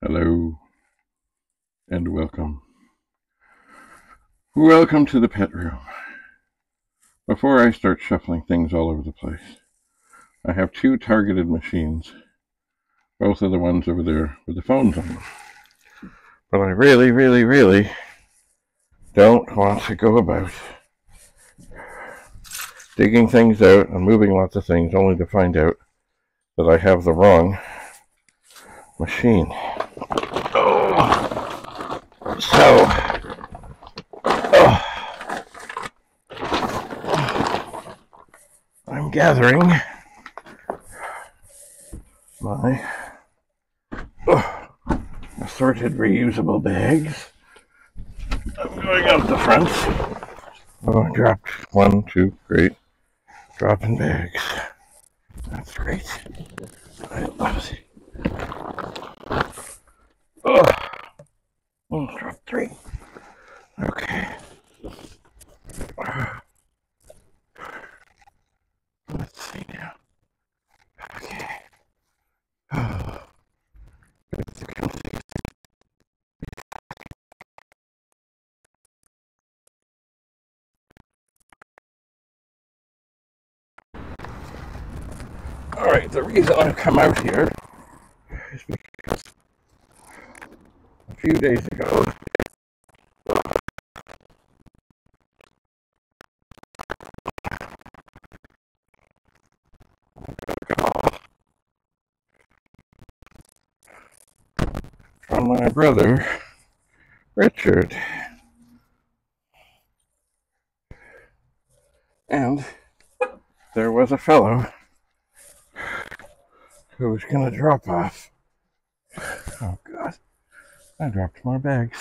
Hello and welcome. Welcome to the pet room. Before I start shuffling things all over the place, I have two targeted machines. Both are the ones over there with the phones on them. But I really don't want to go about digging things out and moving lots of things only to find out that I have the wrong machine. I'm gathering my assorted reusable bags. I'm going up the front. Oh, I dropped one, two, great. Dropping bags. That's great. I love it. Dropped three. Okay. Let's see now. Okay. Alright, the reason I've come out here is because a few days ago from my brother Richard, and there was a fellow who was going to drop off. Oh God, I dropped more bags.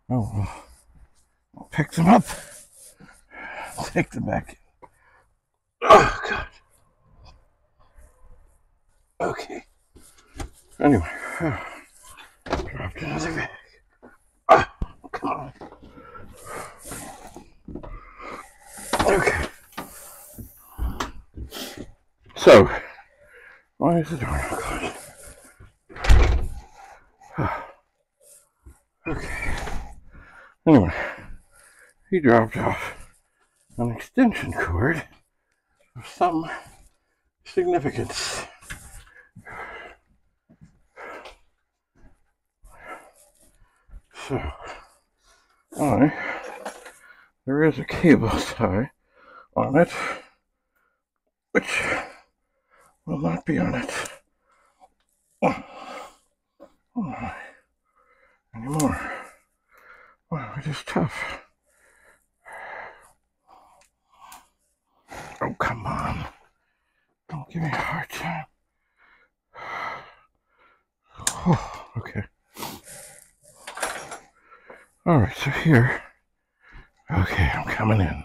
Oh well, I'll pick them up, take them back. Oh God. Okay. Anyway, dropped another bag. Come on. Okay. So, why is the door not closed? Okay. Anyway, he dropped off an extension cord of some significance. So, there is a cable tie on it, which will not be on it anymore. Wow, it is tough. Oh, come on. Don't give me a hard time. Oh, okay. Alright, so here. Okay, I'm coming in.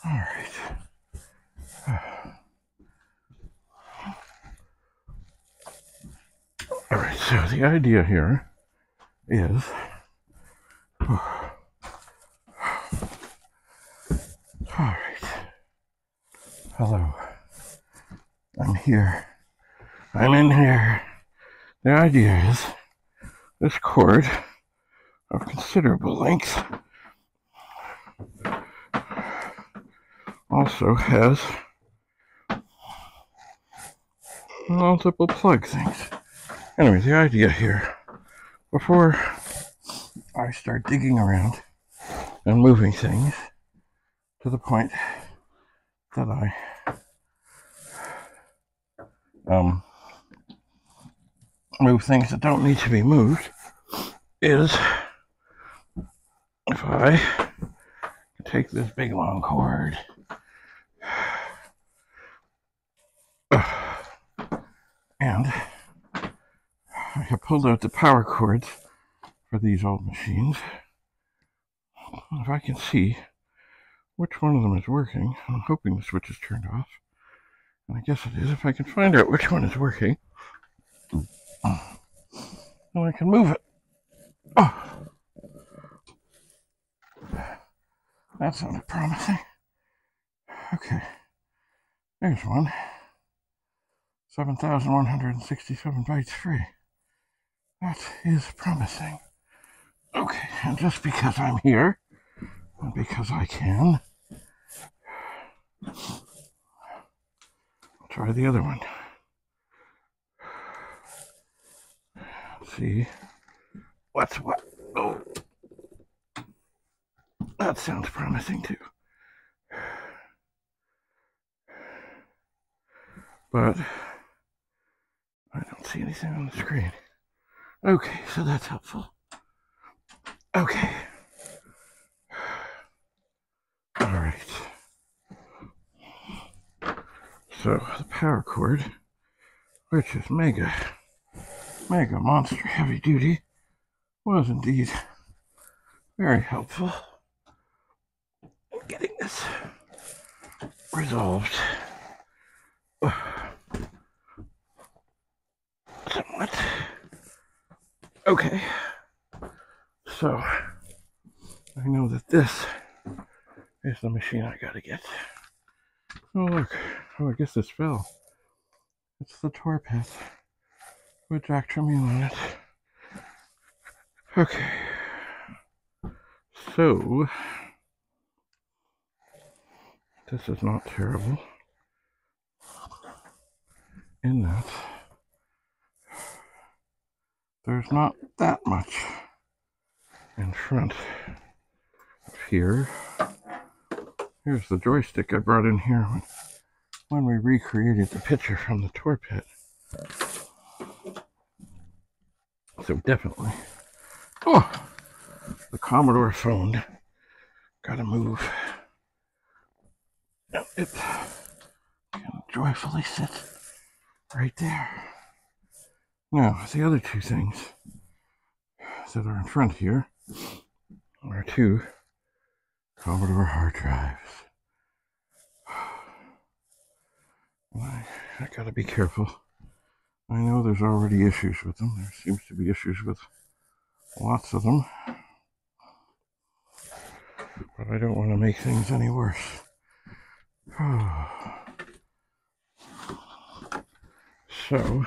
Alright. Alright, so the idea here is alright. Hello. I'm here. I'm in here. The idea is this cord of considerable length also has multiple plug things. Anyway, the idea here, before I start digging around and moving things to the point that I move things that don't need to be moved, is if I take this big long cord and I have pulled out the power cords for these old machines. If I can see which one of them is working, I'm hoping the switch is turned off, and I guess it is. If I can find out which one is working, then I can move it. Oh, that sounded promising. Okay, there's one. 7,167 bytes free. That is promising. Okay, and just because I'm here, and because I can, I'll try the other one. Let's see what's what. Oh, that sounds promising too. But I don't see anything on the screen. Okay, so that's helpful. Okay. All right. So the power cord, which is mega monster heavy duty, was indeed very helpful in getting this resolved somewhat. Okay, so I know that this is the machine I gotta get. Oh look, oh I guess this fell. It's the torped with Jack Tramiel on it. Okay, so this is not terrible in that there's not that much in front of here. Here's the joystick I brought in here when we recreated the picture from the torped. So definitely, oh, the Commodore phone gotta move. Now it can joyfully sit right there. Now the other two things that are in front here are two Commodore hard drives. I gotta be careful. I know there's already issues with them. There seems to be issues with lots of them. But I don't want to make things any worse. So,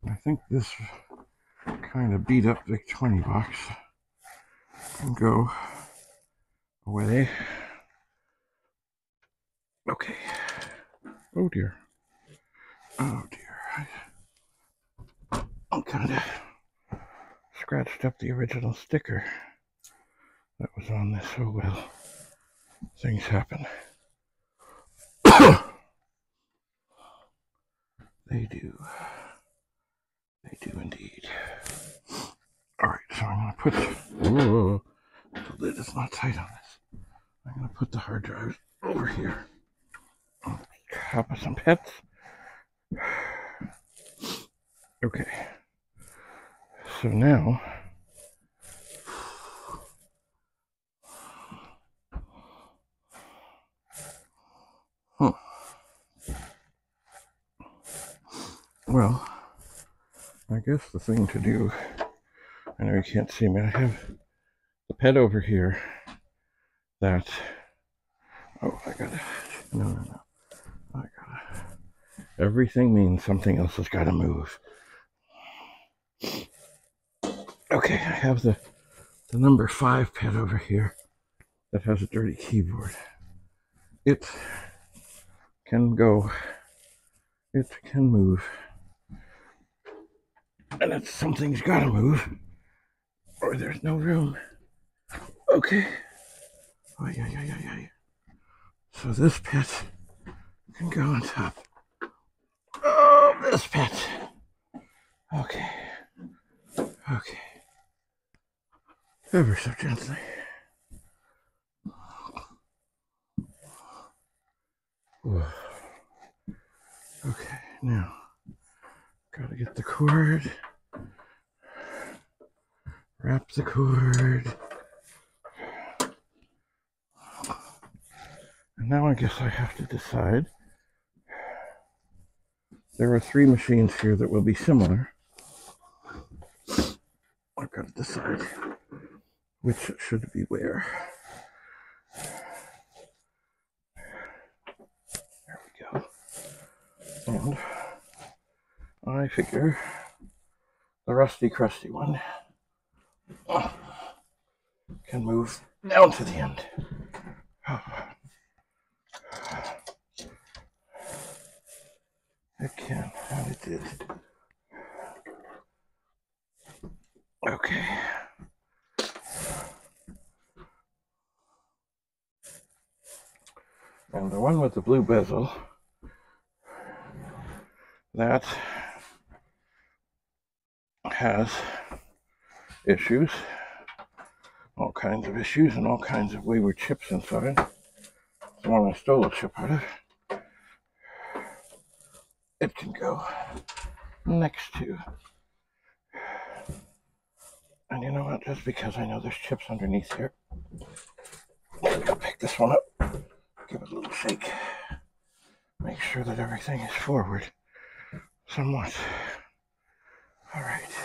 I think this kind of beat up VIC-20 box can go away. Okay. Oh dear. Oh dear. I kind of scratched up the original sticker that was on this. Oh well. Things happen. They do. They do indeed. Alright, so I'm going to put... Whoa, the lid is not tight on this. I'm going to put the hard drive over here. On top of some pets. Okay. So now... Well, I guess the thing to do, I know you can't see me, I have the pet over here that, oh, I gotta, no, I gotta, everything means something else has gotta move. Okay, I have the number 5 pet over here that has a dirty keyboard. It can go, it can move. And it's something's gotta move, or there's no room. Okay. Oh, yeah. So this pet can go on top. Oh, this pet. Okay. Okay. Ever so gently. Whoa. Okay, now gotta get the cord. Wrap the cord. And now I guess I have to decide. There are 3 machines here that will be similar. I've got to decide which should be where. There we go. And I figure the rusty crusty one can move down to the end. It can, and it did. Okay. And the one with the blue bezel, that has issues, all kinds of issues, and all kinds of wayward chips inside. The one I stole a chip out of. It can go next to. And you know what? Just because I know there's chips underneath here, I'll pick this one up, give it a little shake, make sure that everything is forward somewhat. All right.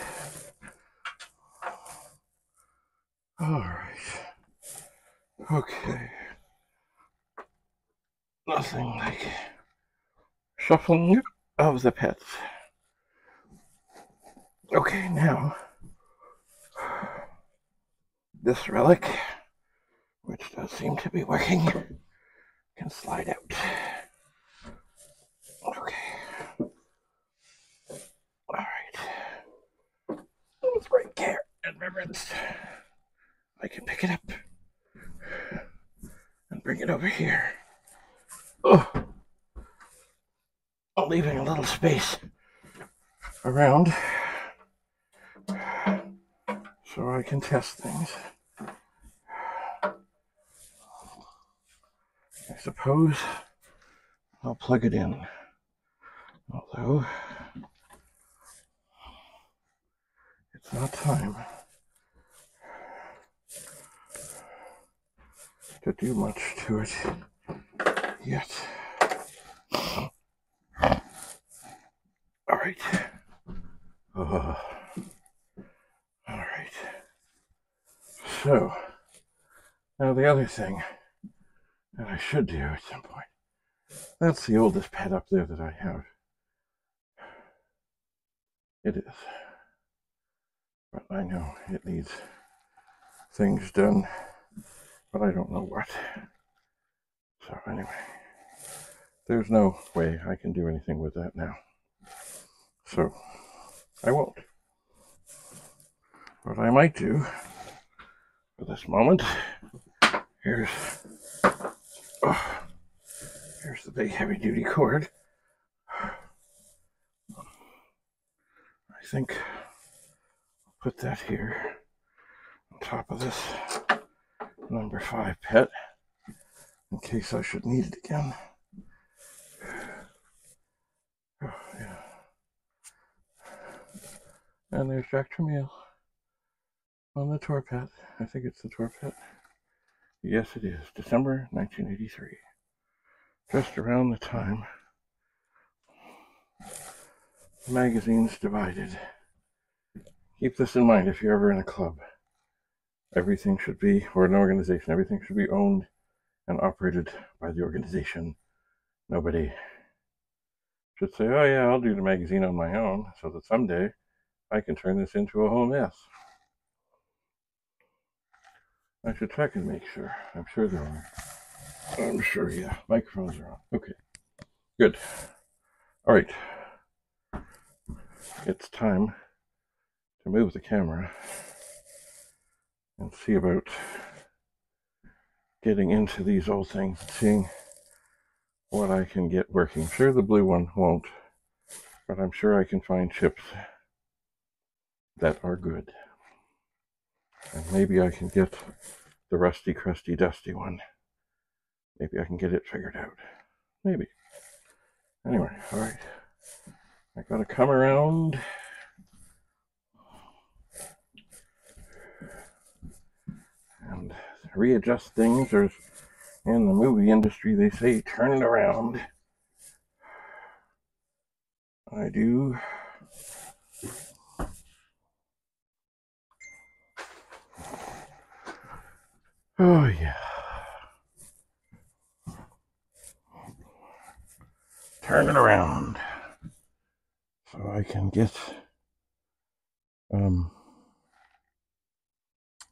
All right. Okay. Nothing like shuffling of the pets. Okay, now this relic, which does seem to be working, can slide out. Okay. All right. With great care and reverence, I can pick it up and bring it over here. Oh, leaving a little space around so I can test things. I suppose I'll plug it in, although it's not time to do much to it yet. All right. All right. So, now the other thing that I should do at some point, that's the oldest pet up there that I have. It is. But I know it needs things done, but I don't know what. So anyway, there's no way I can do anything with that now. So I won't. What I might do for this moment, here's the big heavy duty cord. I think I'll put that here on top of this number 5 pet in case I should need it again. Oh, yeah. And there's Jack Tramiel on the tour pet. I think it's the tour pet. Yes, it is. December 1983. Just around the time the magazines divided. Keep this in mind if you're ever in a club. Everything should be, or an organization, everything should be owned and operated by the organization. Nobody should say, oh yeah, I'll do the magazine on my own so that someday I can turn this into a whole mess. I should check and make sure. I'm sure they're on. I'm sure, yeah. Microphones are on. Okay. Good. All right. It's time to move the camera and see about getting into these old things and seeing what I can get working. Sure, the blue one won't, but I'm sure I can find chips that are good. And maybe I can get the rusty, crusty, dusty one. Maybe I can get it figured out. Maybe. Anyway, all right. I gotta come around and readjust things. There's, in the movie industry, they say turn it around. I do. Oh yeah. Turn it around. so I can get,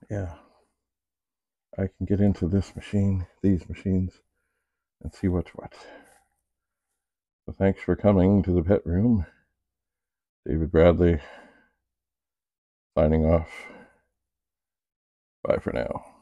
yeah, I can get into this machine, these machines, and see what's what. So thanks for coming to the pet room. David Bradley, signing off. Bye for now.